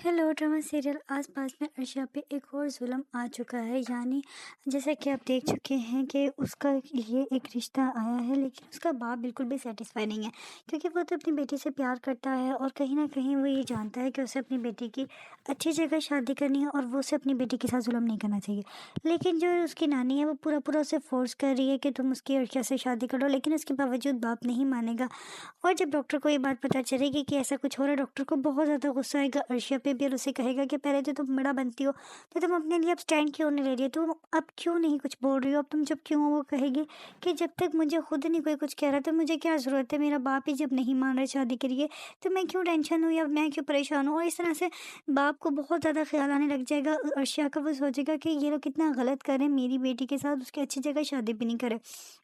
Hello drama serial आस-पास में अर्शिया पे एक और ज़ुल्म आ चुका है। यानी जैसा कि आप देख चुके हैं कि उसका लिए एक रिश्ता आया है, लेकिन उसका बाप बिल्कुल भी सेटिस्फाई नहीं है, क्योंकि वो तो अपनी बेटी से प्यार करता है और कहीं न कहीं वो ये जानता है कि उसे अपनी बेटी की अच्छी जगह शादी करनी है और वो उसे अपनी बेटी के साथ ज़ुल्म नहीं करना चाहिए। लेकिन जो उसकी नानी है वो पूरा-पूरा उसे फ़ोर्स कर रही है कि तुम उसकी अर्शिया से शादी कर लो, लेकिन उसके बावजूद बाप नहीं मानेगा। और जब डॉक्टर को ये बात पता चलेगी कि ऐसा कुछ हो रहा है, डॉक्टर को बहुत ज़्यादा गुस्सा आएगा अर्शिया पे भी और उसे कहेगा कि पहले तो तुम बड़ा बनती हो, तो तुम अपने लिए अब स्टैंड क्यों नहीं ले रही हो, तुम अब क्यों नहीं कुछ बोल रही हो, अब तुम चुप क्यों हो। वो कहेगी कि जब तक मुझे खुद नहीं कोई कुछ कह रहा तो मुझे क्या ज़रूरत है, मेरा बाप ही जब नहीं मान रहा शादी के लिए तो मैं क्यों टेंशन हूँ या मैं क्यों परेशान हूँ। और इस तरह से बाप को बहुत ज़्यादा ख्याल आने लग जाएगा अर्शिया का। वो सोचेगा कि ये लोग कितना गलत करें मेरी बेटी के साथ, उसकी अच्छी जगह शादी भी नहीं करे।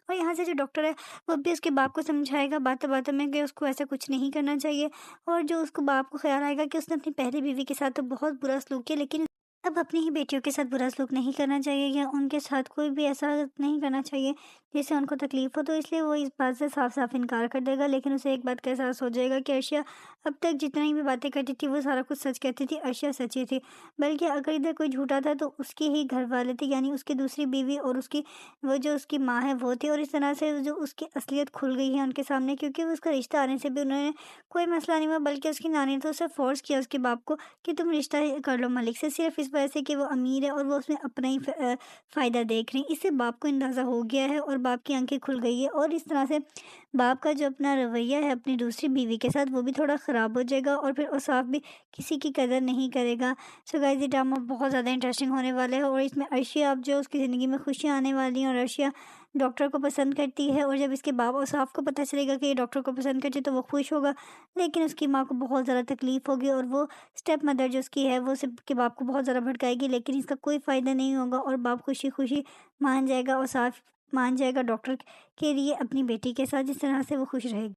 और यहाँ से जो डॉक्टर है वो भी उसके बाप को समझाएगा बातों-बातों में कि उसको ऐसा कुछ नहीं करना चाहिए। और जो उसको बाप को ख़्याल आएगा कि उसने अपनी पहली बीवी के साथ तो बहुत बुरा सलूक किया, लेकिन अब अपनी ही बेटियों के साथ बुरा सलूक नहीं करना चाहिए या उनके साथ कोई भी ऐसा नहीं करना चाहिए जिससे उनको तकलीफ़ हो। तो इसलिए वो इस बात से साफ-साफ इनकार कर देगा। लेकिन उसे एक बात का एहसास हो जाएगा कि अर्शिया अब तक जितनी भी बातें करती थी वो सारा कुछ सच कहती थी, अर्शिया सच्ची थी। बल्कि अगर इधर कोई झूठा था तो उसके ही घरवाले थे, यानी उसकी दूसरी बीवी और उसकी वो जो उसकी माँ है वो थी। और इस तरह से जो उसकी असलियत खुल गई है उनके सामने, क्योंकि उसका रिश्ता आने से भी उन्होंने कोई मसला नहीं हुआ, बल्कि उसकी नानी ने तो उसे फ़ोर्स किया उसके बाप को कि तुम रिश्ता ही कर लो मलिक से, सिर्फ़ इस वजह से कि वो अमीर है और वो उसमें अपना ही फ़ायदा देख रही हैं। इससे बाप को अंदाज़ा हो गया है और बाप की आँखें खुल गई है। और इस तरह से बाप का जो अपना रवैया है अपनी दूसरी बीवी के साथ वो भी थोड़ा ख़राब हो जाएगा और फिर औसाफ भी किसी की कदर नहीं करेगा। सो गाइस, ये ड्रामा बहुत ज़्यादा इंटरेस्टिंग होने वाला है और इसमें अर्शिया अब जो उसकी ज़िंदगी में खुशियाँ आने वाली हैं और अर्शिया डॉक्टर को पसंद करती है। और जब इसके बाप औसाफ को पता चलेगा कि ये डॉक्टर को पसंद करती है तो वो खुश होगा, लेकिन उसकी माँ को बहुत ज़्यादा तकलीफ़ होगी और वो स्टेप मदर जो उसकी है वो उसके बाप को बहुत ज़्यादा भड़काएगी, लेकिन इसका कोई फ़ायदा नहीं होगा और बाप खुशी-खुशी मान जाएगा और साफ मान जाएगा डॉक्टर के लिए अपनी बेटी के साथ, जिस तरह से वो खुश रहेगी।